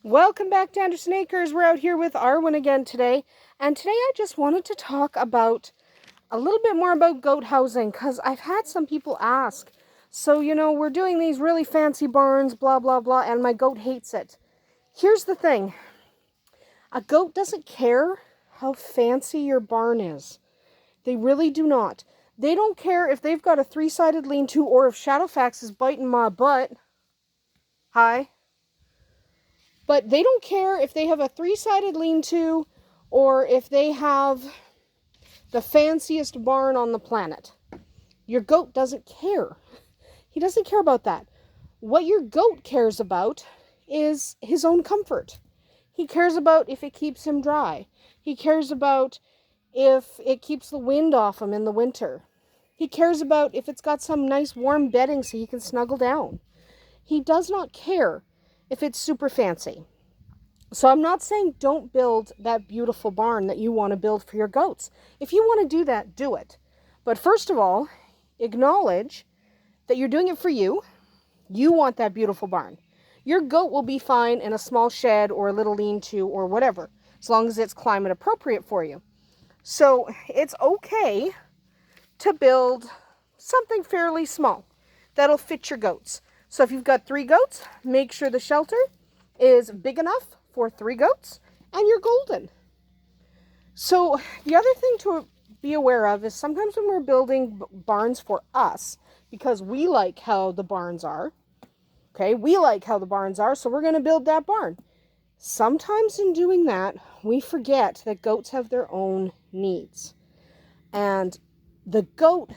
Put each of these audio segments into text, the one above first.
Welcome back to Andersen Acres. We're out here with Arwen again today. And today I just wanted to talk about a little bit more about goat housing because I've had some people ask. So, we're doing these really fancy barns, blah, blah, blah, and my goat hates it. Here's the thing. A goat doesn't care how fancy your barn is. They really do not. They don't care if they've got a three-sided lean-to or if Shadowfax is biting my butt. Hi. But they don't care if they have a three-sided lean-to or if they have the fanciest barn on the planet. Your goat doesn't care. He doesn't care about that. What your goat cares about is his own comfort. He cares about if it keeps him dry. He cares about if it keeps the wind off him in the winter. He cares about if it's got some nice warm bedding so he can snuggle down. He does not care if it's super fancy. So I'm not saying don't build that beautiful barn that you want to build for your goats. If you want to do that, do it. But first of all, acknowledge that you're doing it for you. You want that beautiful barn. Your goat will be fine in a small shed or a little lean-to or whatever, as long as it's climate appropriate for you. So it's okay to build something fairly small that'll fit your goats. So if you've got 3 goats, make sure the shelter is big enough for 3 goats and you're golden. So the other thing to be aware of is sometimes when we're building barns for us, because we like how the barns are, okay, we like how the barns are, so we're going to build that barn. Sometimes in doing that, we forget that goats have their own needs. And the goat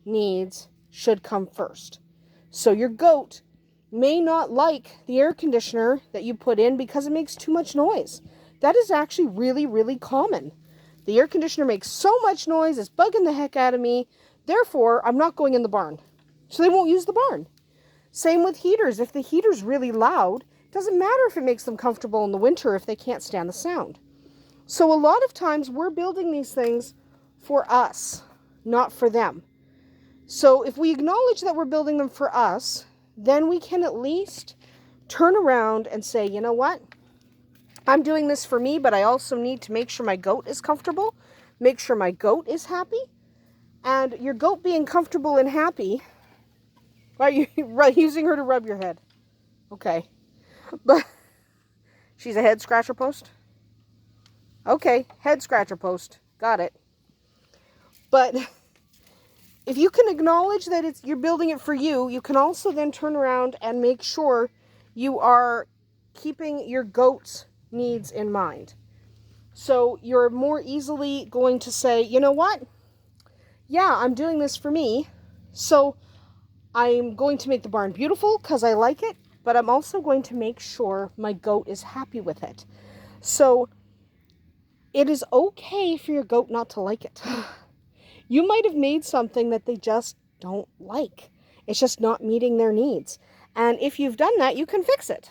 needs should come first. So your goat may not like the air conditioner that you put in because it makes too much noise. That is actually really, really common. The air conditioner makes so much noise, it's bugging the heck out of me. Therefore, I'm not going in the barn. So they won't use the barn. Same with heaters. If the heater's really loud, it doesn't matter if it makes them comfortable in the winter if they can't stand the sound. So a lot of times we're building these things for us, not for them. So if we acknowledge that we're building them for us, then we can at least turn around and say, you know what? I'm doing this for me, but I also need to make sure my goat is comfortable, make sure my goat is happy. And your goat being comfortable and happy, are you using her to rub your head? Okay. But she's a head scratcher post? Okay, head scratcher post. Got it. But if you can acknowledge that you're building it for you, you can also then turn around and make sure you are keeping your goat's needs in mind. So you're more easily going to say, you know what? Yeah, I'm doing this for me. So I'm going to make the barn beautiful because I like it, but I'm also going to make sure my goat is happy with it. So it is okay for your goat not to like it. You might have made something that they just don't like. It's just not meeting their needs. And if you've done that, you can fix it.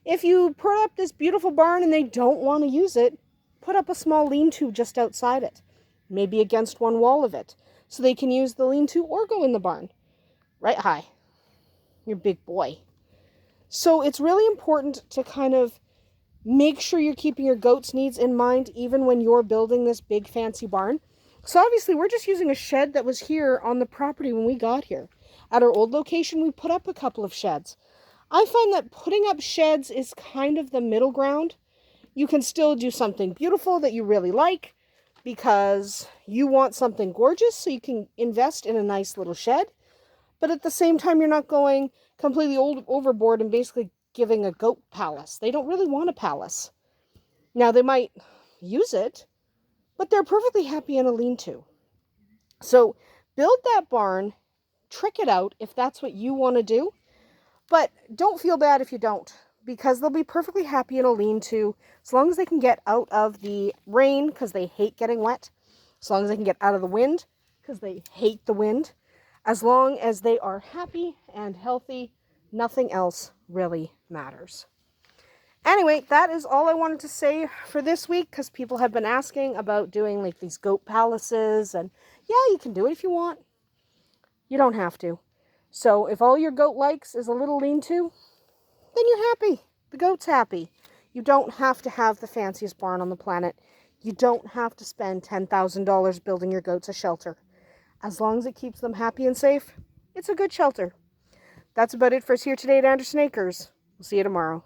If you put up this beautiful barn and they don't want to use it, put up a small lean-to just outside it, maybe against one wall of it, so they can use the lean-to or go in the barn. Right, hi. You're a big boy. So it's really important to kind of make sure you're keeping your goat's needs in mind even when you're building this big fancy barn. So obviously we're just using a shed that was here on the property when we got here. At our old location, we put up a couple of sheds. I find that putting up sheds is kind of the middle ground. You can still do something beautiful that you really like because you want something gorgeous, so you can invest in a nice little shed. But at the same time, you're not going completely overboard and basically giving a goat palace. They don't really want a palace. Now, they might use it, but they're perfectly happy in a lean-to. So build that barn, trick it out if that's what you want to do. But don't feel bad if you don't, because they'll be perfectly happy in a lean-to as long as they can get out of the rain because they hate getting wet, as long as they can get out of the wind because they hate the wind. As long as they are happy and healthy, nothing else really matters. Anyway, that is all I wanted to say for this week because people have been asking about doing like these goat palaces. And yeah, you can do it if you want. You don't have to. So if all your goat likes is a little lean-to, then you're happy. The goats happy. You don't have to have the fanciest barn on the planet. You don't have to spend $10,000 building your goats a shelter. As long as it keeps them happy and safe, it's a good shelter. That's about it for us here today at Andersen Acres. We'll see you tomorrow.